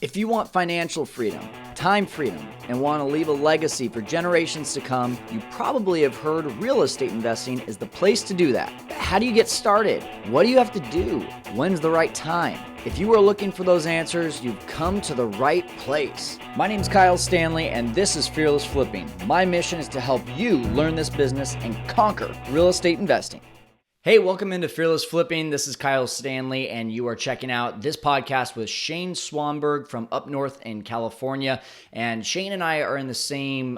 If you want financial freedom, time freedom, and want to leave a legacy for generations to come, you probably have heard real estate investing is the place to do that. How do you get started? What do you have to do? When's the right time? If you are looking for those answers, you've come to the right place. My name is Kyle Stanley, and this is Fearless Flipping. My mission is to help you learn this business and conquer real estate investing. Hey, welcome into Fearless Flipping. This is Kyle Stanley, and you are checking out this podcast with Shane Swanberg from up north in California. And Shane and I are in the same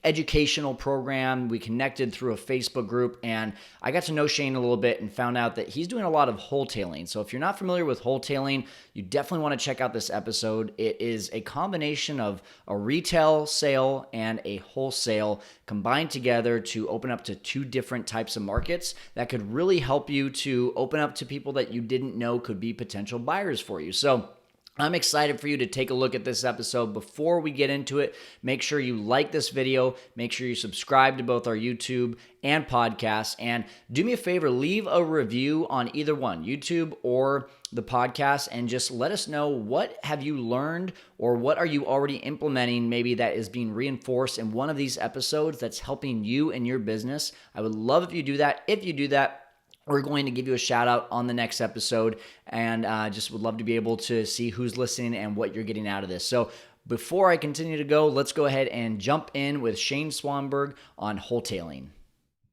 educational program. We connected through a Facebook group, and I got to know Shane a little bit and found out that he's doing a lot of wholetailing. So if you're not familiar with wholetailing, you definitely want to check out this episode. It is a combination of a retail sale and a wholesale combined together to open up to two different types of markets that could really help you to open up to people that you didn't know could be potential buyers for you. So I'm excited for you to take a look at this episode. Before we get into it, make sure you like this video, make sure you subscribe to both our YouTube and podcast, and do me a favor, leave a review on either one, YouTube or the podcast, and just let us know what have you learned or what are you already implementing maybe that is being reinforced in one of these episodes that's helping you and your business. I would love if you do that. If you do that, we're going to give you a shout out on the next episode, and just would love to be able to see who's listening and what you're getting out of this. So before I continue to go, let's go ahead and jump in with Shane Swanberg on wholetailing.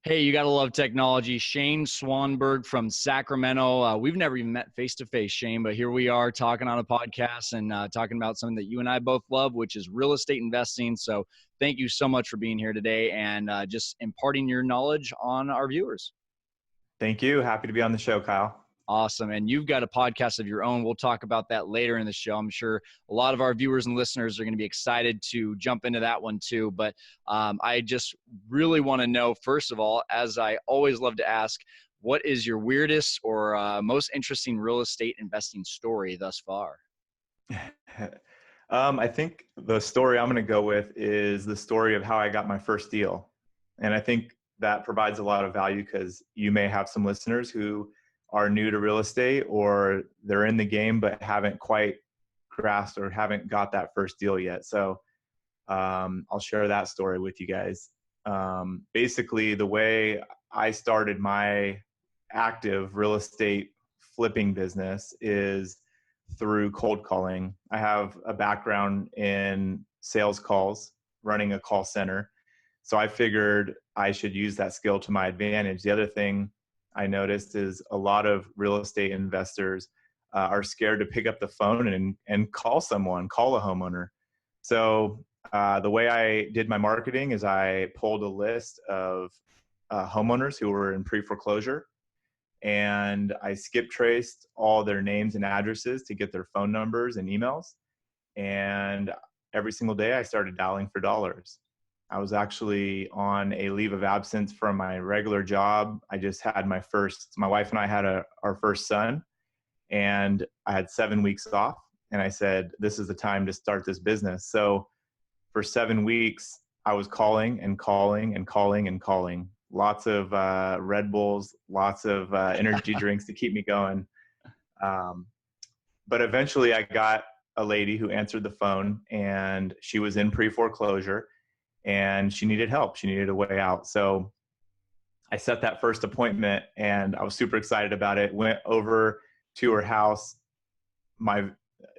Hey, you got to love technology. Shane Swanberg from Sacramento. We've never even met face-to-face, Shane, but here we are talking on a podcast and talking about something that you and I both love, which is real estate investing. So thank you so much for being here today and just imparting your knowledge on our viewers. Thank you. Happy to be on the show, Kyle. Awesome. And you've got a podcast of your own. We'll talk about that later in the show. I'm sure a lot of our viewers and listeners are going to be excited to jump into that one too. But I just really want to know, first of all, as I always love to ask, what is your weirdest or most interesting real estate investing story thus far? I think the story I'm going to go with is the story of how I got my first deal. And I think that provides a lot of value because you may have some listeners who are new to real estate or they're in the game but haven't quite grasped or haven't got that first deal yet. So I'll share that story with you guys. Basically, the way I started my active real estate flipping business is through cold calling. I have a background in sales calls, running a call center. So I figured I should use that skill to my advantage. The other thing I noticed is a lot of real estate investors are scared to pick up the phone and call someone, call a homeowner. So the way I did my marketing is I pulled a list of homeowners who were in pre-foreclosure, and I skip traced all their names and addresses to get their phone numbers and emails. And every single day I started dialing for dollars. I was actually on a leave of absence from my regular job. I just had my wife and I had our first son, and I had 7 weeks off. And I said, this is the time to start this business. So for 7 weeks, I was calling and calling and calling and calling. Lots of Red Bulls, lots of energy drinks to keep me going. But eventually I got a lady who answered the phone, and she was in pre-foreclosure. And she needed help. She needed a way out. So I set that first appointment, and I was super excited about it. Went over to her house.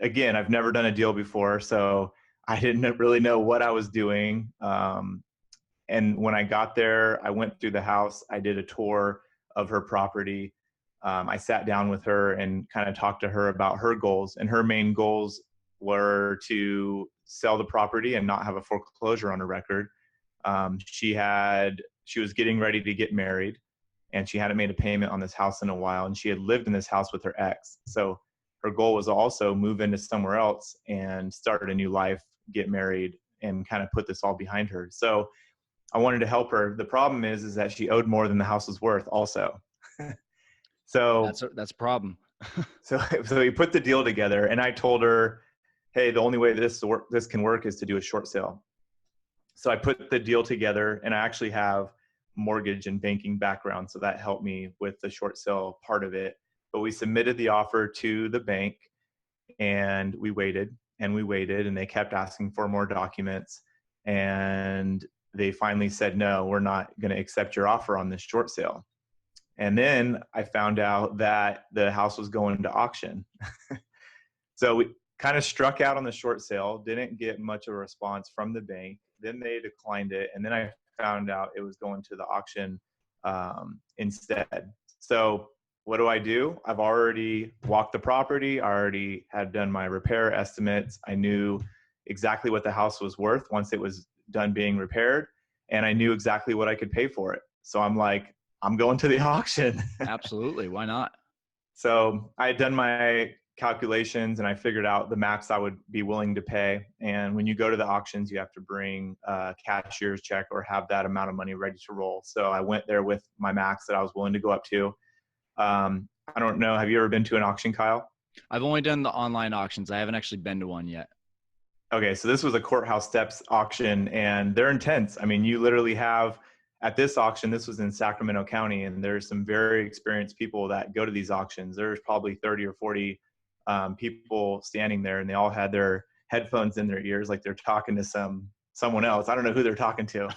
Again, I've never done a deal before, so I didn't really know what I was doing. And when I got there, I went through the house. I did a tour of her property. I sat down with her and kind of talked to her about her goals. And her main goals were to sell the property and not have a foreclosure on her record. She was getting ready to get married, and she hadn't made a payment on this house in a while, and she had lived in this house with her ex. So her goal was also move into somewhere else and start a new life, get married, and kind of put this all behind her. So I wanted to help her. The problem is that she owed more than the house was worth also. So that's a problem. So we put the deal together, and I told her, hey, the only way this can work is to do a short sale. So I put the deal together, and I actually have mortgage and banking background, so that helped me with the short sale part of it. But we submitted the offer to the bank, And we waited and we waited, and they kept asking for more documents. And they finally said, no, we're not going to accept your offer on this short sale. And then I found out that the house was going to auction. So we kind of struck out on the short sale, didn't get much of a response from the bank. Then they declined it. And then I found out it was going to the auction instead. So what do? I've already walked the property. I already had done my repair estimates. I knew exactly what the house was worth once it was done being repaired. And I knew exactly what I could pay for it. So I'm like, I'm going to the auction. Absolutely. Why not? So I had done my calculations and I figured out the max I would be willing to pay. And when you go to the auctions, you have to bring a cashier's check or have that amount of money ready to roll. So I went there with my max that I was willing to go up to. I don't know. Have you ever been to an auction, Kyle? I've only done the online auctions. I haven't actually been to one yet. Okay. So this was a courthouse steps auction and they're intense. I mean, you literally have at this auction, this was in Sacramento County, and there's some very experienced people that go to these auctions. There's probably 30 or 40 people standing there, and they all had their headphones in their ears like they're talking to someone else. I don't know who they're talking to.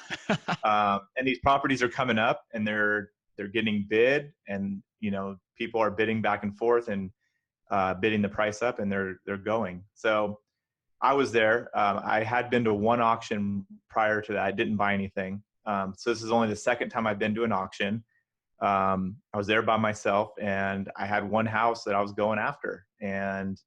And these properties are coming up and they're getting bid, and people are bidding back and forth and bidding the price up, and they're going. So I was there. I had been to one auction prior to that. I didn't buy anything. So this is only the second time I've been to an auction. I was there by myself, and I had one house that I was going after. And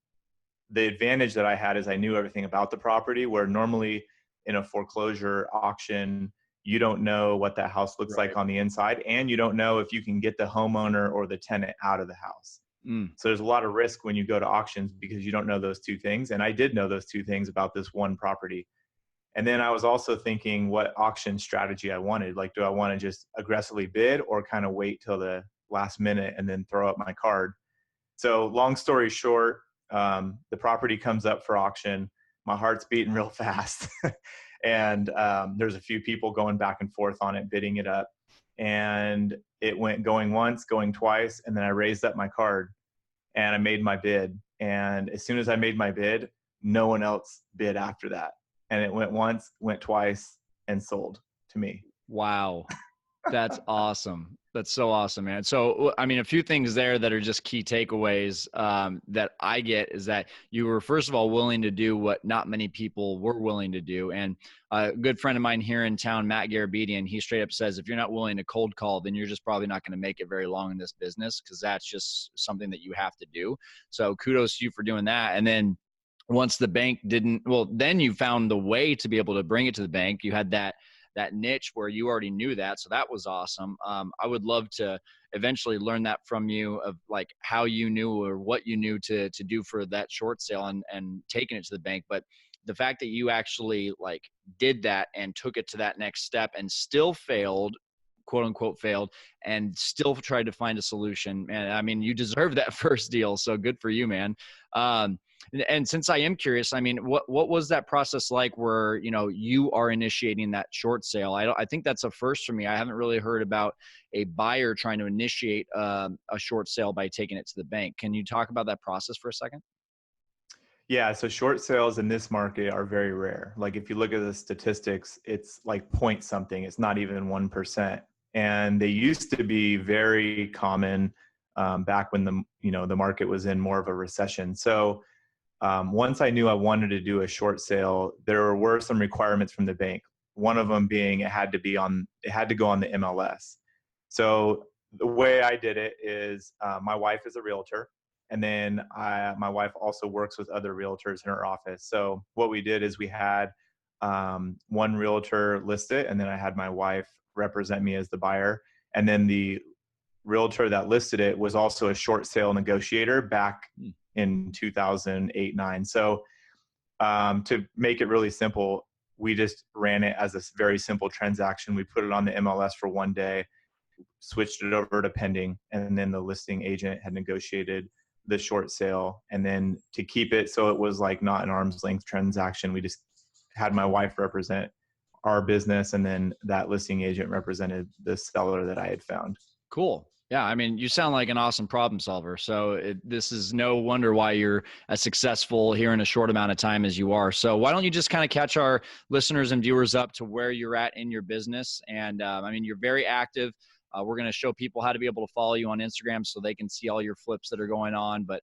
the advantage that I had is I knew everything about the property, where normally in a foreclosure auction, you don't know what that house looks like on the inside, and you don't know if you can get the homeowner or the tenant out of the house. So there's a lot of risk when you go to auctions because you don't know those two things. And I did know those two things about this one property. And then I was also thinking what auction strategy I wanted. Like, do I want to just aggressively bid or kind of wait till the last minute and then throw up my card? So long story short, the property comes up for auction. My heart's beating real fast. And there's a few people going back and forth on it, bidding it up. And it went going once, going twice. And then I raised up my card and I made my bid. And as soon as I made my bid, no one else bid after that. And it went once, went twice, and sold to me. Wow. That's awesome. That's so awesome, man. So, I mean, a few things there that are just key takeaways that I get is that you were, first of all, willing to do what not many people were willing to do. And a good friend of mine here in town, Matt Garabedian, he straight up says, if you're not willing to cold call, then you're just probably not going to make it very long in this business, because that's just something that you have to do. So kudos to you for doing that. And then once the bank didn't, well, then you found the way to be able to bring it to the bank. You had that niche where you already knew that. So that was awesome. I would love to eventually learn that from you, of like how you knew or what you knew to do for that short sale and taking it to the bank. But the fact that you actually like did that and took it to that next step and still failed, quote unquote failed, and still tried to find a solution. And I mean, you deserve that first deal. So good for you, man. And since I am curious, I mean, what was that process like where, you are initiating that short sale? I think that's a first for me. I haven't really heard about a buyer trying to initiate a short sale by taking it to the bank. Can you talk about that process for a second? Yeah. So short sales in this market are very rare. Like if you look at the statistics, it's like point something. It's not even 1%. And they used to be very common back when the market was in more of a recession. So once I knew I wanted to do a short sale, there were some requirements from the bank. One of them being it had to go on the MLS. So the way I did it is my wife is a realtor, and then my wife also works with other realtors in her office. So what we did is we had one realtor list it, and then I had my wife represent me as the buyer, and then the realtor that listed it was also a short sale negotiator back in 2008-9. So to make it really simple, we just ran it as a very simple transaction. We put it on the MLS for one day, switched it over to pending, and then the listing agent had negotiated the short sale. And then to keep it so it was like not an arm's length transaction, we just had my wife represent our business, and then that listing agent represented the seller that I had found. Cool. Yeah, I mean, you sound like an awesome problem solver. So this is no wonder why you're as successful here in a short amount of time as you are. So why don't you just kind of catch our listeners and viewers up to where you're at in your business? And I mean, you're very active. We're going to show people how to be able to follow you on Instagram so they can see all your flips that are going on. But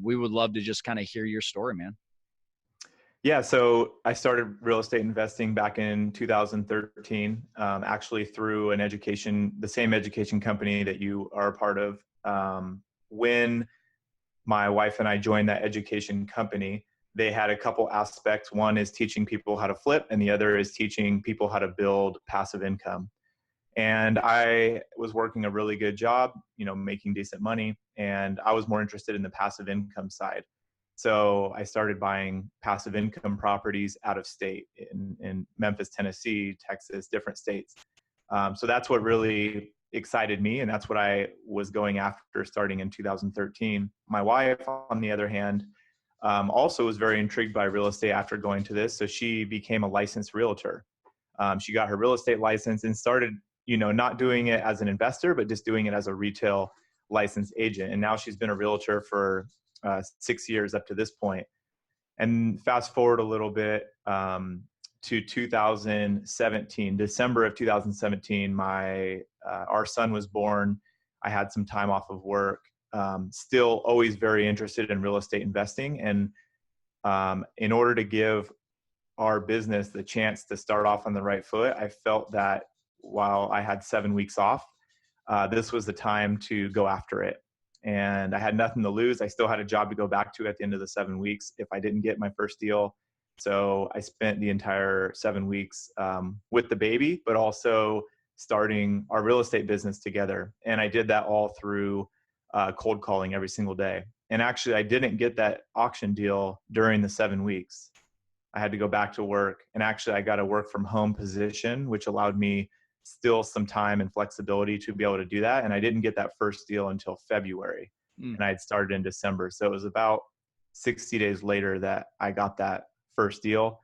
we would love to just kind of hear your story, man. Yeah, so I started real estate investing back in 2013, actually through the same education company that you are a part of. When my wife and I joined that education company, they had a couple aspects. One is teaching people how to flip, and the other is teaching people how to build passive income. And I was working a really good job, making decent money, and I was more interested in the passive income side. So I started buying passive income properties out of state in Memphis, Tennessee, Texas, different states. So that's what really excited me, and that's what I was going after starting in 2013. My wife, on the other hand, also was very intrigued by real estate after going to this. So she became a licensed realtor. She got her real estate license and started, not doing it as an investor, but just doing it as a retail licensed agent. And now she's been a realtor for 6 years up to this point. And fast forward a little bit to 2017, December of 2017, our son was born. I had some time off of work. Still always very interested in real estate investing. And in order to give our business the chance to start off on the right foot, I felt that while I had 7 weeks off, this was the time to go after it. And I had nothing to lose. I still had a job to go back to at the end of the 7 weeks if I didn't get my first deal. So I spent the entire 7 weeks with the baby, but also starting our real estate business together. And I did that all through cold calling every single day. And actually, I didn't get that auction deal during the 7 weeks. I had to go back to work. And actually, I got a work from home position, which allowed me still some time and flexibility to be able to do that. And I didn't get that first deal until February. And I had started in December. So it was about 60 days later that I got that first deal.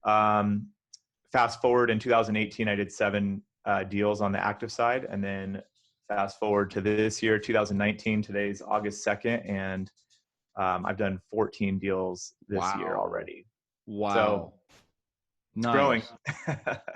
Fast forward in 2018, I did 7 deals on the active side. And then fast forward to this year, 2019, today's August 2nd. And I've done 14 deals this year already. Wow. So it's growing.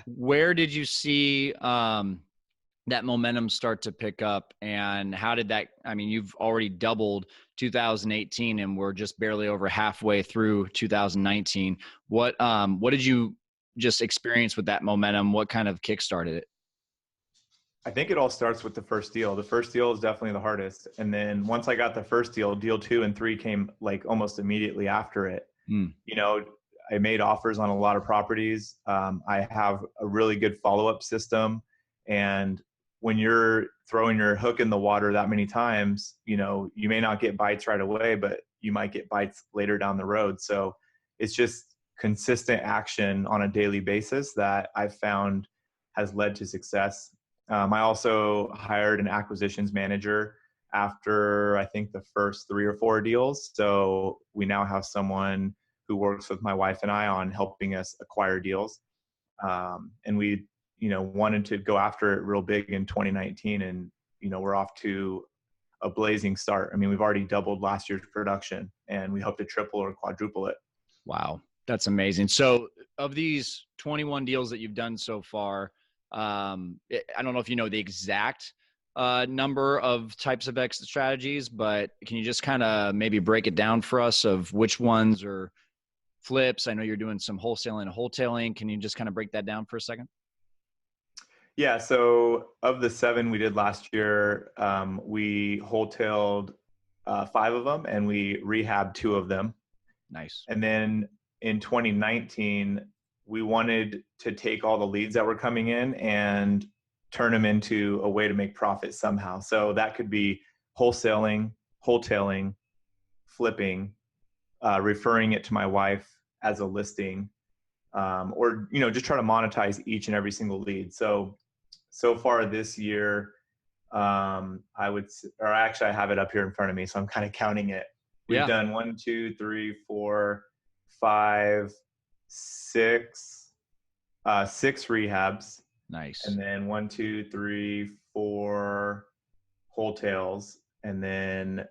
Where did you see that momentum start to pick up, and how did that, I mean, you've already doubled 2018 and we're just barely over halfway through 2019. What did you just experience with that momentum? What kind of kickstarted it? I think it all starts with the first deal. The first deal is definitely the hardest. And then once I got the first deal, deal 2 and 3 came like almost immediately after it. I made offers on a lot of properties. I have a really good follow-up system. And when you're throwing your hook in the water that many times, you may not get bites right away, but you might get bites later down the road. So it's just consistent action on a daily basis that I've found has led to success. I also hired an acquisitions manager after I think the first 3 or 4 deals. So we now have someone who works with my wife and I on helping us acquire deals. And we, wanted to go after it real big in 2019. And, we're off to a blazing start. I mean, we've already doubled last year's production and we hope to triple or quadruple it. Wow. That's amazing. So of these 21 deals that you've done so far, I don't know if you know the exact number of types of exit strategies, but can you just kind of maybe break it down for us of which ones are flips? I know you're doing some wholesaling and wholetailing. Can you just kind of break that down for a second? Yeah. So of the 7 we did last year, we wholetailed 5 of them and we rehabbed 2 of them. Nice. And then in 2019, we wanted to take all the leads that were coming in and turn them into a way to make profit somehow. So that could be wholesaling, wholetailing, flipping, referring it to my wife as a listing, or, just try to monetize each and every single lead. So far this year, I have it up here in front of me, so I'm kind of counting it. We've done 1, 2, 3, 4, 5, 6 rehabs. Nice. And then 1, 2, 3, 4, wholetails, and then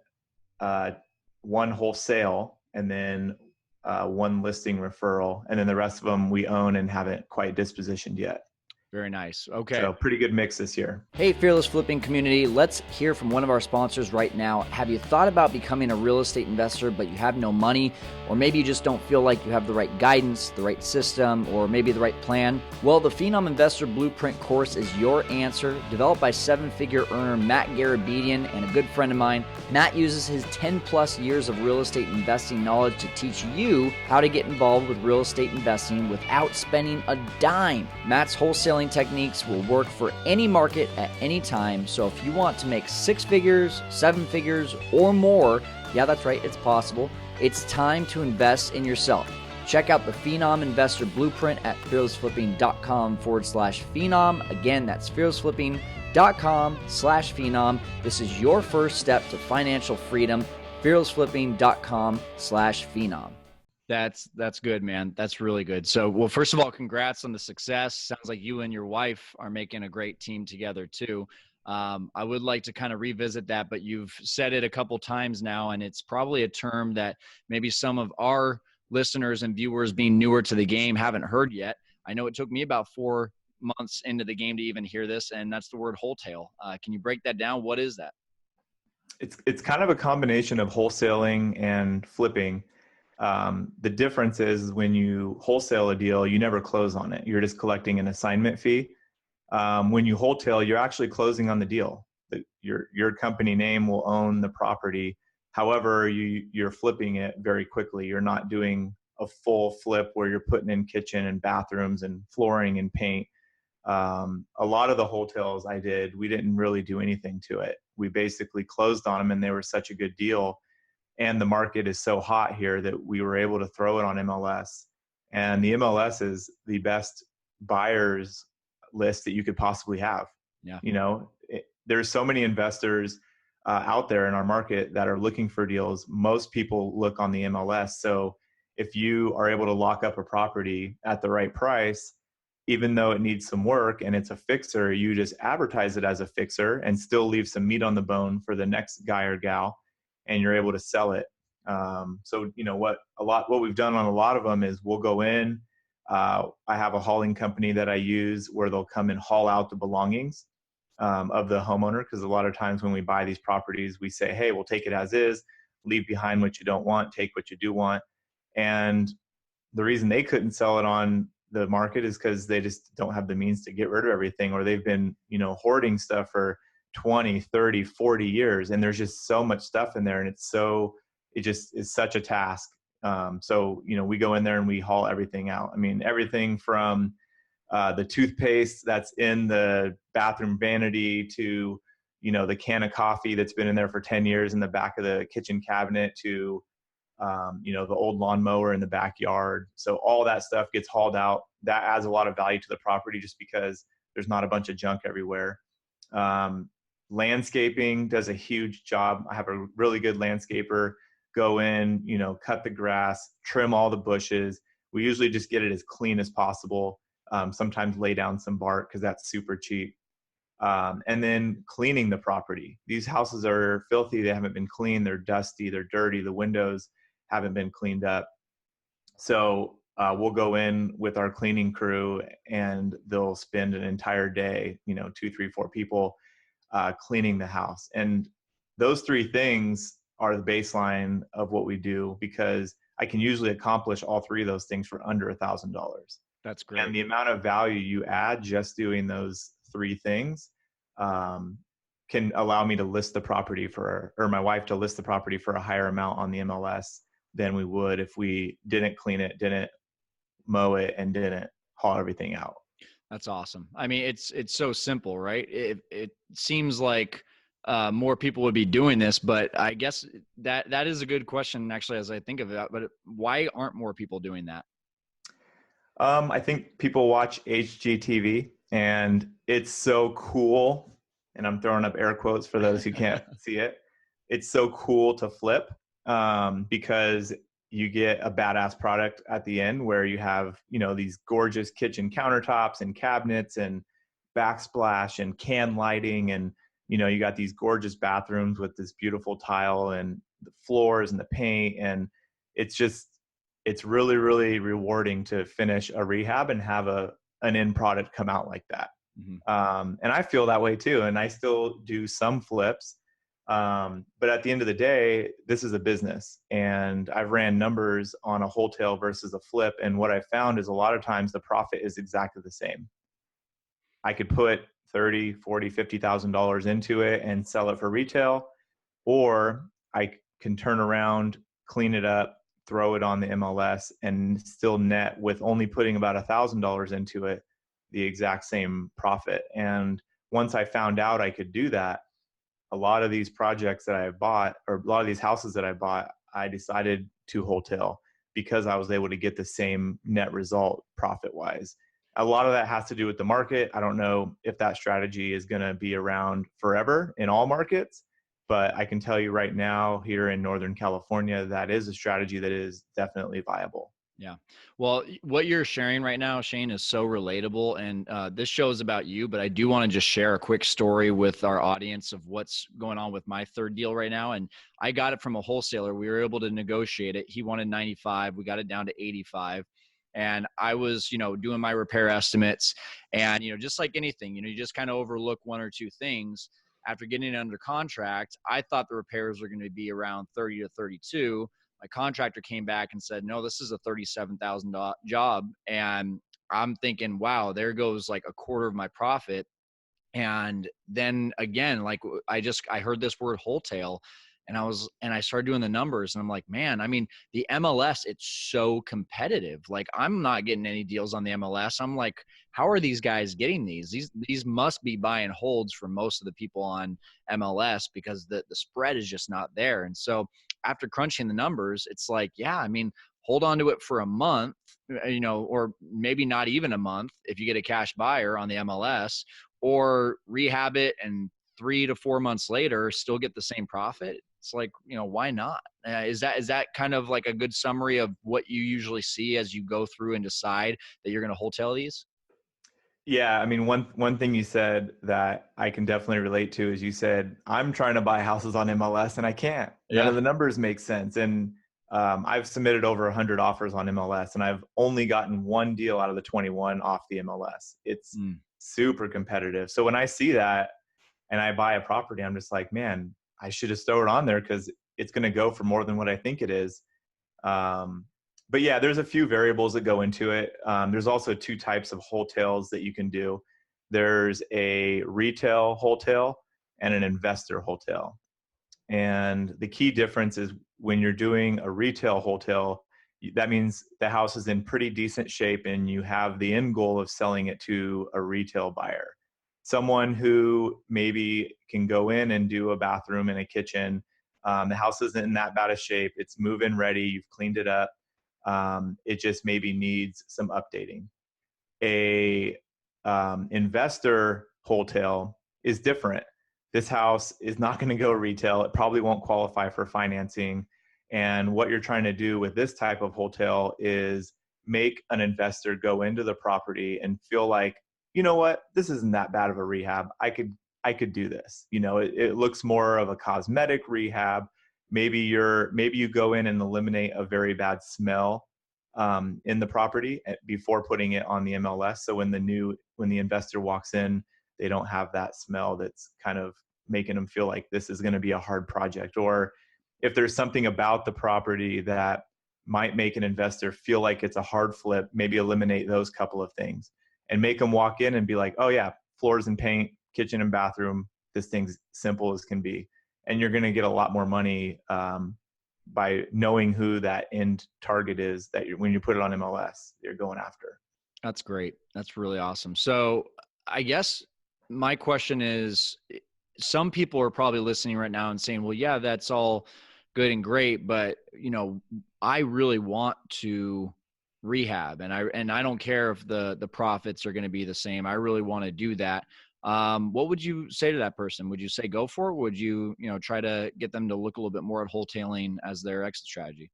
one wholesale, and then one listing referral. And then the rest of them we own and haven't quite dispositioned yet. Very nice. Okay. So pretty good mix this year. Hey, Fearless Flipping community, let's hear from one of our sponsors right now. Have you thought about becoming a real estate investor, but you have no money, or maybe you just don't feel like you have the right guidance, the right system, or maybe the right plan? Well, the Phenom Investor Blueprint course is your answer. Developed by seven-figure earner Matt Garabedian and a good friend of mine, Matt uses his 10 plus years of real estate investing knowledge to teach you how to get involved with real estate investing without spending a dime. Matt's wholesaling techniques will work for any market at any time. So if you want to make 6 figures, 7 figures, or more, yeah, that's right, it's possible. It's time to invest in yourself. Check out the Phenom Investor Blueprint at fearlessflipping.com/phenom. Again, that's fearlessflipping.com/phenom. This is your first step to financial freedom. fearlessflipping.com/phenom. That's good, man. That's really good. So, well, first of all, congrats on the success. Sounds like you and your wife are making a great team together too. I would like to kind of revisit that, but you've said it a couple times now, and it's probably a term that maybe some of our listeners and viewers being newer to the game haven't heard yet. I know it took me about 4 months into the game to even hear this, and that's the word wholetail. Can you break that down? What is that? It's kind of a combination of wholesaling and flipping. The difference is when you wholesale a deal, you never close on it. You're just collecting an assignment fee. When you wholetail, you're actually closing on the deal. Your company name will own the property. However, you're flipping it very quickly. You're not doing a full flip where you're putting in kitchen and bathrooms and flooring and paint. A lot of the wholetails I did, we didn't really do anything to it. We basically closed on them, and they were such a good deal. And the market is so hot here that we were able to throw it on MLS. And the MLS is the best buyers list that you could possibly have. Yeah. There's so many investors out there in our market that are looking for deals. Most people look on the MLS. So if you are able to lock up a property at the right price, even though it needs some work and it's a fixer, you just advertise it as a fixer and still leave some meat on the bone for the next guy or gal, and you're able to sell it. So what we've done on a lot of them is we'll go in. I have a hauling company that I use where they'll come and haul out the belongings of the homeowner, because a lot of times when we buy these properties, we say, hey, we'll take it as is, leave behind what you don't want, take what you do want. And the reason they couldn't sell it on the market is because they just don't have the means to get rid of everything, or they've been hoarding stuff for 20, 30, 40 years. And there's just so much stuff in there, and it just is such a task. So we go in there and we haul everything out. I mean, everything from the toothpaste that's in the bathroom vanity to, the can of coffee that's been in there for 10 years in the back of the kitchen cabinet to, the old lawnmower in the backyard. So all that stuff gets hauled out. That adds a lot of value to the property just because there's not a bunch of junk everywhere. Landscaping does a huge job. I have a really good landscaper go in, cut the grass, trim all the bushes. We usually just get it as clean as possible. Sometimes lay down some bark because that's super cheap. And then cleaning the property. These houses are filthy. They haven't been cleaned. They're dusty. They're dirty. The windows haven't been cleaned up. So we'll go in with our cleaning crew, and they'll spend an entire day, 2, 3, 4 people cleaning the house. And those 3 things are the baseline of what we do, because I can usually accomplish all 3 of those things for under $1,000. That's great. And the amount of value you add just doing those 3 things can allow me to list the property or my wife to list the property for a higher amount on the MLS than we would if we didn't clean it, didn't mow it, and didn't haul everything out. That's awesome. I mean, it's so simple, right? It seems like more people would be doing this, but I guess that is a good question, actually, as I think of it. But why aren't more people doing that? I think people watch HGTV, and it's so cool. And I'm throwing up air quotes for those who can't see it. It's so cool to flip because you get a badass product at the end where you have, these gorgeous kitchen countertops and cabinets and backsplash and can lighting and you got these gorgeous bathrooms with this beautiful tile and the floors and the paint. And it's really, really rewarding to finish a rehab and have an end product come out like that. Mhm. And I feel that way too. And I still do some flips. But at the end of the day, this is a business, and I've ran numbers on a wholesale versus a flip. And what I found is a lot of times the profit is exactly the same. I could put 30, 40, $50,000 into it and sell it for retail, or I can turn around, clean it up, throw it on the MLS and still net with only putting about $1,000 into it, the exact same profit. And once I found out I could do that, a lot of these projects that I bought, or a lot of these houses that I bought, I decided to wholesale because I was able to get the same net result profit wise. A lot of that has to do with the market. I don't know if that strategy is going to be around forever in all markets, but I can tell you right now here in Northern California, that is a strategy that is definitely viable. Yeah. Well, what you're sharing right now, Shane, is so relatable. And this show is about you, but I do want to just share a quick story with our audience of what's going on with my third deal right now. And I got it from a wholesaler. We were able to negotiate it. He wanted 95. We got it down to 85. And I was, doing my repair estimates. And, just like anything, you just kind of overlook one or two things. After getting it under contract, I thought the repairs were going to be around 30 to 32. My contractor came back and said, no, this is a $37,000 job. And I'm thinking, wow, there goes like a quarter of my profit. And then again, like I heard this word wholesale, and I started doing the numbers, and I'm like, man, I mean, the MLS, it's so competitive. Like I'm not getting any deals on the MLS. I'm like, how are these guys getting these? These must be buy and holds for most of the people on MLS, because the spread is just not there. And so after crunching the numbers, it's like, yeah, I mean, hold on to it for a month, or maybe not even a month if you get a cash buyer on the MLS, or rehab it and 3 to 4 months later still get the same profit. It's like, why not? Is that kind of like a good summary of what you usually see as you go through and decide that you're going to wholesale these? Yeah, I mean, one thing you said that I can definitely relate to is you said, I'm trying to buy houses on MLS and I can't. None Yeah. of the numbers make sense. And I've submitted over 100 offers on MLS, and I've only gotten one deal out of the 21 off the MLS. It's Mm. super competitive. So when I see that and I buy a property, I'm just like, man, I should just throw it on there because it's going to go for more than what I think it is. Um, but yeah, there's a few variables that go into it. There's also two types of wholesales that you can do. There's a retail wholesale and an investor wholesale. And the key difference is when you're doing a retail wholesale, that means the house is in pretty decent shape and you have the end goal of selling it to a retail buyer. Someone who maybe can go in and do a bathroom and a kitchen. The house isn't in that bad of shape. It's move-in ready. You've cleaned it up. It just maybe needs some updating. A investor wholesale is different. This house is not going to go retail. It probably won't qualify for financing. And what you're trying to do with this type of wholesale is make an investor go into the property and feel like, you know what, this isn't that bad of a rehab. I could do this. It looks more of a cosmetic rehab. Maybe you go in and eliminate a very bad smell in the property before putting it on the MLS. So when the investor walks in, they don't have that smell that's kind of making them feel like this is going to be a hard project. Or if there's something about the property that might make an investor feel like it's a hard flip, maybe eliminate those couple of things and make them walk in and be like, oh yeah, floors and paint, kitchen and bathroom, this thing's simple as can be. And you're going to get a lot more money by knowing who that end target is that when you put it on MLS, you're going after. That's great. That's really awesome. So I guess my question is, some people are probably listening right now and saying, well, yeah, that's all good and great, but I really want to rehab, and I don't care if the profits are going to be the same. I really want to do that. What would you say to that person? Would you say go for it? Would you, try to get them to look a little bit more at wholetailing as their exit strategy?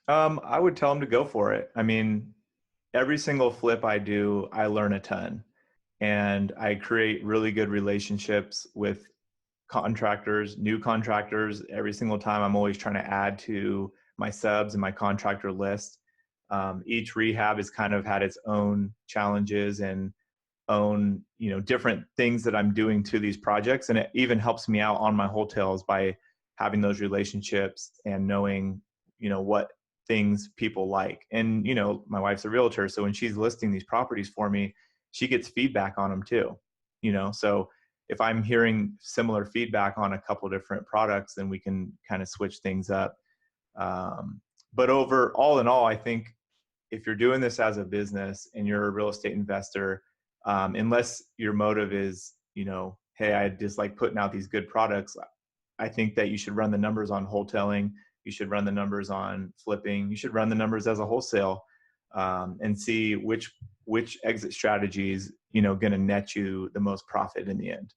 I would tell them to go for it. I mean, every single flip I do, I learn a ton, and I create really good relationships with contractors, new contractors. Every single time I'm always trying to add to my subs and my contractor list. Each rehab has kind of had its own challenges and own, different things that I'm doing to these projects. And it even helps me out on my hotels by having those relationships and knowing, what things people like. And, my wife's a realtor. So when she's listing these properties for me, she gets feedback on them too, so if I'm hearing similar feedback on a couple of different products, then we can kind of switch things up. But all in all, I think if you're doing this as a business and you're a real estate investor, unless your motive is, hey, I just like putting out these good products, I think that you should run the numbers on wholesaling. You should run the numbers on flipping. You should run the numbers as a wholesale, and see which exit strategies, going to net you the most profit in the end.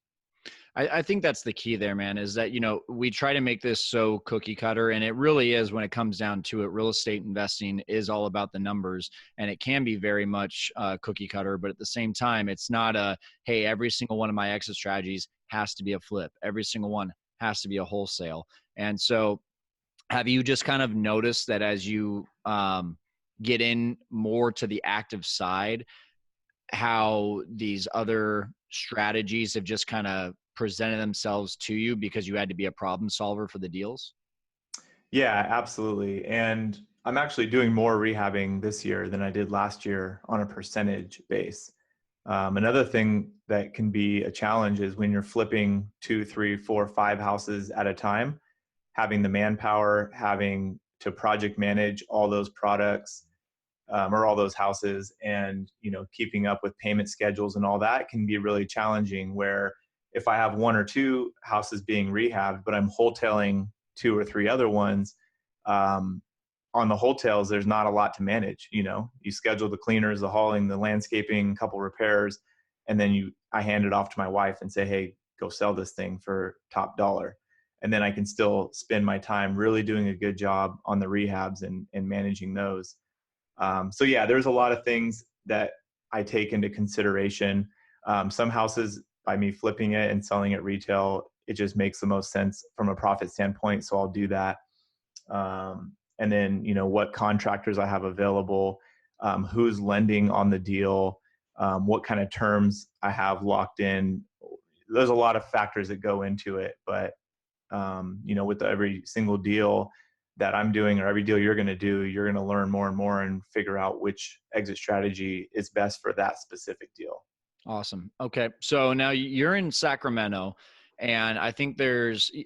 I think that's the key there, man, is that, we try to make this so cookie cutter, and it really is when it comes down to it. Real estate investing is all about the numbers, and it can be very much cookie cutter, but at the same time, it's not hey, every single one of my exit strategies has to be a flip. Every single one has to be a wholesale. And so have you just kind of noticed that as you get in more to the active side, how these other strategies have just kind of presented themselves to you because you had to be a problem solver for the deals? Yeah, absolutely. And I'm actually doing more rehabbing this year than I did last year on a percentage base. Another thing that can be a challenge is when you're flipping 2, 3, 4, 5 houses at a time, having the manpower, having to project manage all those products, or all those houses, and keeping up with payment schedules and all that can be really challenging. Where if I have 1 or 2 houses being rehabbed, but I'm wholetailing 2 or 3 other ones, on the wholetails, there's not a lot to manage. You schedule the cleaners, the hauling, the landscaping, a couple repairs, and then I hand it off to my wife and say, hey, go sell this thing for top dollar. And then I can still spend my time really doing a good job on the rehabs and managing those. So yeah, there's a lot of things that I take into consideration. Some houses, by me flipping it and selling it retail, it just makes the most sense from a profit standpoint. So I'll do that. And then, what contractors I have available, who's lending on the deal, what kind of terms I have locked in. There's a lot of factors that go into it, but with every single deal that I'm doing or every deal you're going to do, you're going to learn more and more and figure out which exit strategy is best for that specific deal. Awesome. Okay. So now you're in Sacramento, and I think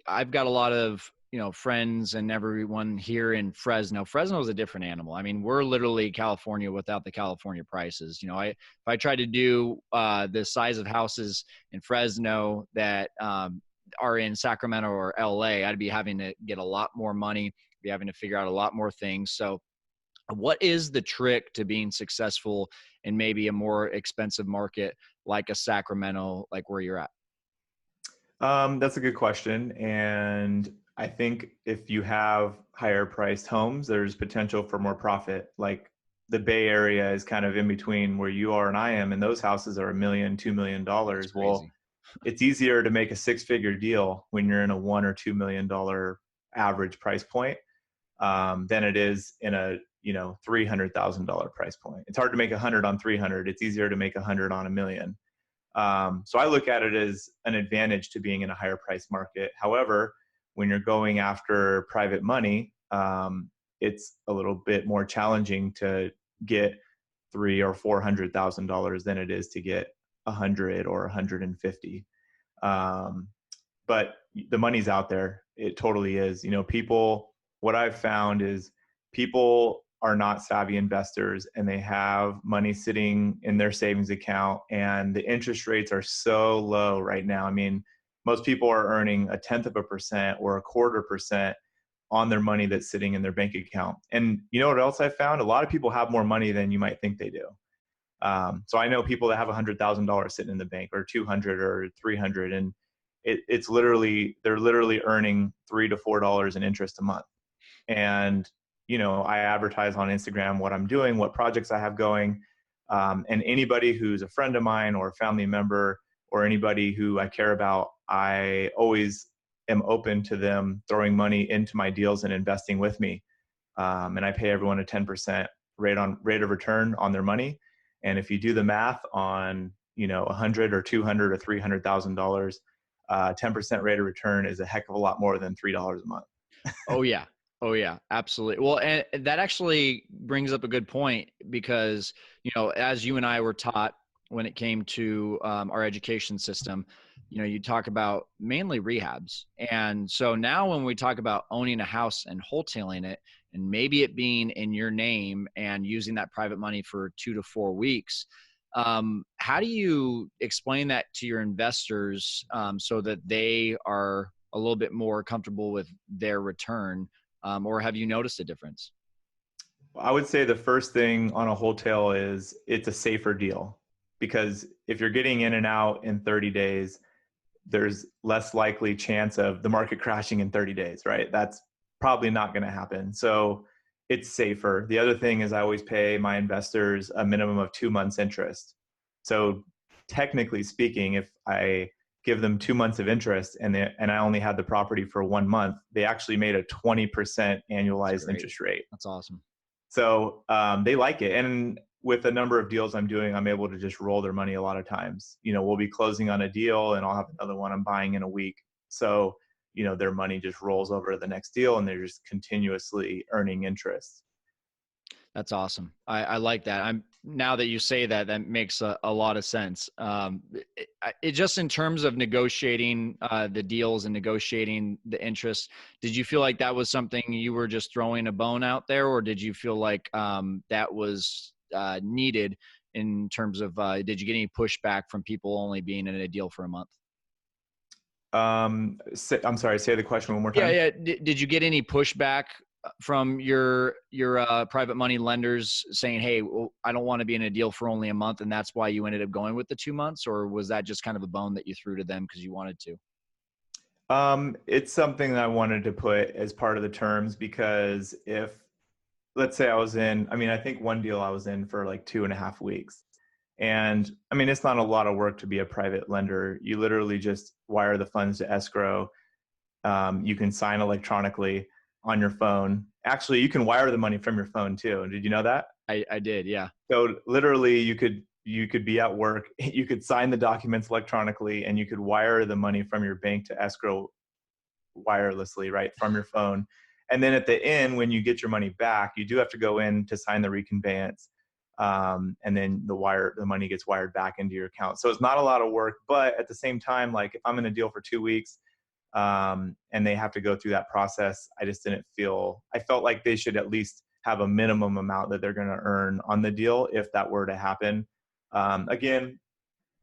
I've got a lot of, friends and everyone here in Fresno. Fresno is a different animal. I mean, we're literally California without the California prices. If I tried to do the size of houses in Fresno that are in Sacramento or LA, I'd be having to get a lot more money, be having to figure out a lot more things. So what is the trick to being successful in maybe a more expensive market like a Sacramento, like where you're at? That's a good question. And I think if you have higher priced homes, there's potential for more profit. Like the Bay Area is kind of in between where you are and I am, and those houses are $1 million, $2 million. Well, it's easier to make a 6-figure deal when you're in a $1 or $2 million average price point, than it is in a $300,000 price point. It's hard to make 100 on 300. It's easier to make 100 on $1 million. So I look at it as an advantage to being in a higher price market. However, when you're going after private money, it's a little bit more challenging to get $300,000 or $400,000 than it is to get 100 or 150. But the money's out there. It totally is. What I've found is people are not savvy investors, and they have money sitting in their savings account, and the interest rates are so low right now. I mean, most people are earning 0.1% or 0.25% on their money that's sitting in their bank account. And you know what else I found? A lot of people have more money than you might think they do. So I know people that have $100,000 sitting in the bank, or 200 or 300, and they're literally earning $3 to $4 in interest a month. And I advertise on Instagram what I'm doing, what projects I have going, and anybody who's a friend of mine or a family member or anybody who I care about, I always am open to them throwing money into my deals and investing with me. And I pay everyone a 10% rate of return on their money. And if you do the math on, $100 or $200 or $300,000, 10% rate of return is a heck of a lot more than $3 a month. Oh yeah. Oh yeah, absolutely. Well, and that actually brings up a good point because, as you and I were taught when it came to our education system, you talk about mainly rehabs. And so now when we talk about owning a house and wholetailing it, and maybe it being in your name and using that private money for 2 to 4 weeks, how do you explain that to your investors so that they are a little bit more comfortable with their return? Or have you noticed a difference? I would say the first thing on a wholesale is it's a safer deal, because if you're getting in and out in 30 days, there's less likely chance of the market crashing in 30 days, right? That's probably not going to happen. So it's safer. The other thing is I always pay my investors a minimum of 2 months interest. So technically speaking, if I give them 2 months of interest and I only had the property for 1 month, they actually made a 20% annualized interest rate. That's awesome. So they like it. And with the number of deals I'm doing, I'm able to just roll their money a lot of times. We'll be closing on a deal and I'll have another one I'm buying in a week. So, their money just rolls over to the next deal and they're just continuously earning interest. That's awesome. I like that. Now that you say that, that makes a lot of sense. It just in terms of negotiating the deals and negotiating the interest, did you feel like that was something you were just throwing a bone out there, or did you feel like that was needed in terms of, did you get any pushback from people only being in a deal for a month? I'm sorry, say the question one more time. Yeah. Did you get any pushback from your private money lenders saying, hey, well, I don't want to be in a deal for only a month, and that's why you ended up going with the 2 months? Or was that just kind of a bone that you threw to them because you wanted to? It's something that I wanted to put as part of the terms, because if, let's say I think one deal I was in for like 2.5 weeks. And it's not a lot of work to be a private lender. You literally just wire the funds to escrow. You can sign electronically on your phone. Actually, you can wire the money from your phone too. Did you know that? I did, yeah. So literally you could be at work, you could sign the documents electronically, and you could wire the money from your bank to escrow wirelessly, right, from your phone. And then at the end, when you get your money back, you do have to go in to sign the reconveyance. And then the money gets wired back into your account. So it's not a lot of work, but at the same time, like if I'm in a deal for 2 weeks, and they have to go through that process, I felt like they should at least have a minimum amount that they're going to earn on the deal if that were to happen. Again,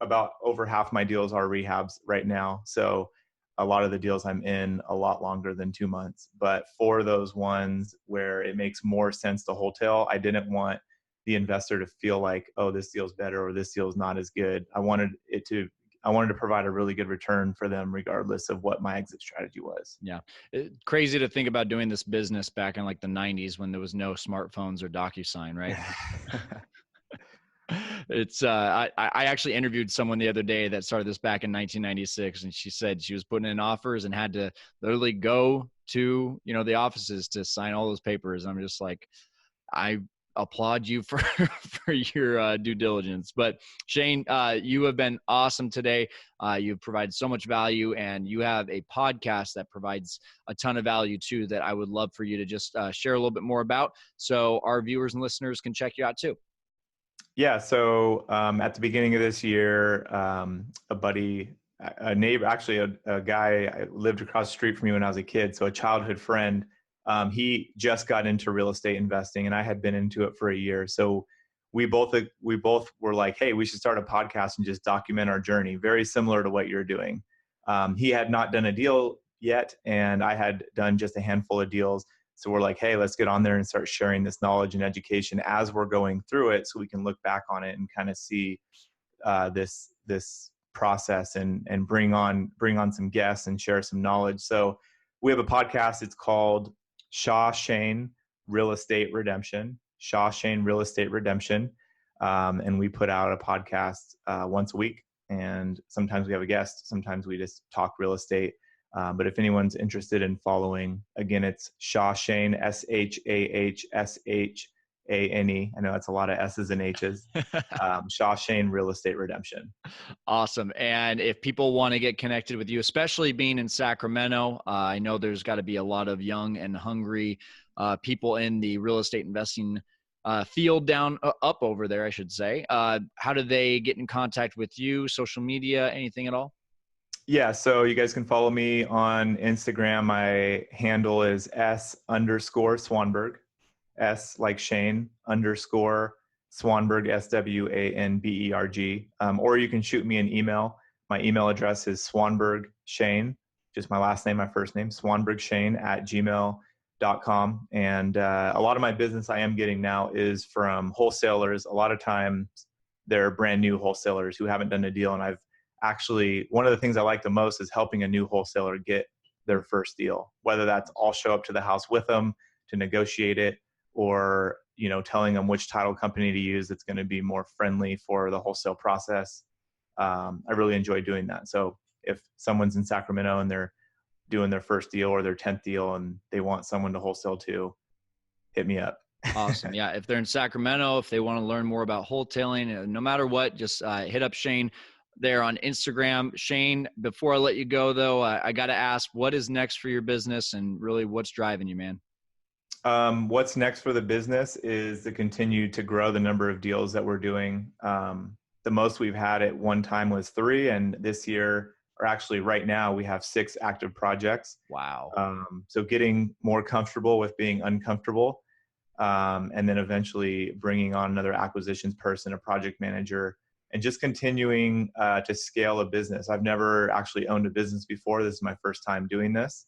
about over half my deals are rehabs right now. So a lot of the deals I'm in a lot longer than 2 months. But for those ones where it makes more sense to wholesale, I didn't want the investor to feel like, oh, this deal's better or this deal's not as good. I wanted to provide a really good return for them regardless of what my exit strategy was. Yeah. Crazy to think about doing this business back in like the 90s when there was no smartphones or DocuSign, right? It's I actually interviewed someone the other day that started this back in 1996, and she said she was putting in offers and had to literally go to the offices to sign all those papers. I'm just like, I applaud you for for your due diligence. But Shane, you have been awesome today. You've provided so much value, and you have a podcast that provides a ton of value too that I would love for you to just share a little bit more about, so our viewers and listeners can check you out too. Yeah. So at the beginning of this year, a neighbor, actually a guy I lived across the street from me when I was a kid, so a childhood friend, he just got into real estate investing, and I had been into it for a year. So we both were like, hey, we should start a podcast and just document our journey, very similar to what you're doing. He had not done a deal yet, and I had done just a handful of deals. So we're like, hey, let's get on there and start sharing this knowledge and education as we're going through it, so we can look back on it and kind of see this process and bring on some guests and share some knowledge. So we have a podcast. It's called Shaw Shane Real Estate Redemption. Shaw Shane Real Estate Redemption, and we put out a podcast once a week. And sometimes we have a guest, sometimes we just talk real estate. But if anyone's interested in following, again, it's Shane, SHAHSHANE. I know that's a lot of S's and H's. Shane Real Estate Redemption. Awesome. And if people want to get connected with you, especially being in Sacramento, I know there's got to be a lot of young and hungry people in the real estate investing field up over there, I should say. How do they get in contact with you? Social media, anything at all? Yeah, so you guys can follow me on Instagram. My handle is S_Swanberg, S like Shane _ Swanberg, SWANBERG. Or you can shoot me an email. My email address is swanbergshane, just my last name, my first name, swanbergshane@gmail.com. And a lot of my business I am getting now is from wholesalers. A lot of times they're brand new wholesalers who haven't done a deal. And I've actually, one of the things I like the most is helping a new wholesaler get their first deal, whether that's I'll show up to the house with them to negotiate it, or, telling them which title company to use that's going to be more friendly for the wholesale process. I really enjoy doing that. So if someone's in Sacramento and they're doing their first deal or their 10th deal and they want someone to wholesale to, hit me up. Awesome. Yeah. If they're in Sacramento, if they want to learn more about wholetailing, no matter what, just hit up Shane there on Instagram. Shane, before I let you go, though, I got to ask, what is next for your business and really what's driving you, man? What's next for the business is to continue to grow the number of deals that we're doing. The most we've had at one time was 3, and this year, or actually right now, we have 6 active projects. Wow. So getting more comfortable with being uncomfortable, and then eventually bringing on another acquisitions person, a project manager, and just continuing to scale a business. I've never actually owned a business before. This is my first time doing this.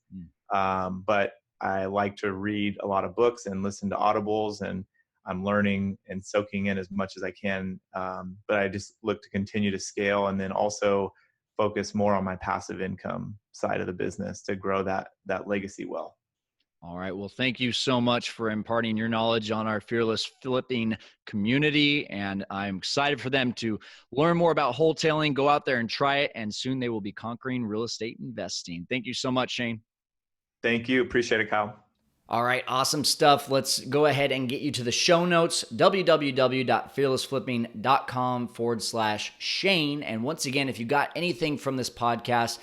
But I like to read a lot of books and listen to audibles, and I'm learning and soaking in as much as I can. But I just look to continue to scale, and then also focus more on my passive income side of the business to grow that legacy well. All right. Well, thank you so much for imparting your knowledge on our Fearless Flipping community. And I'm excited for them to learn more about wholetailing, go out there and try it. And soon they will be conquering real estate investing. Thank you so much, Shane. Thank you. Appreciate it, Kyle. All right, awesome stuff. Let's go ahead and get you to the show notes, www.fearlessflipping.com/Shane. And once again, if you got anything from this podcast,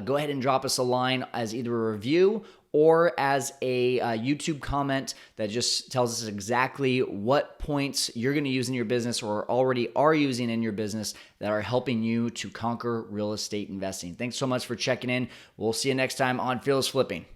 go ahead and drop us a line as either a review or as a YouTube comment that just tells us exactly what points you're going to use in your business or already are using in your business that are helping you to conquer real estate investing. Thanks so much for checking in. We'll see you next time on Fearless Flipping.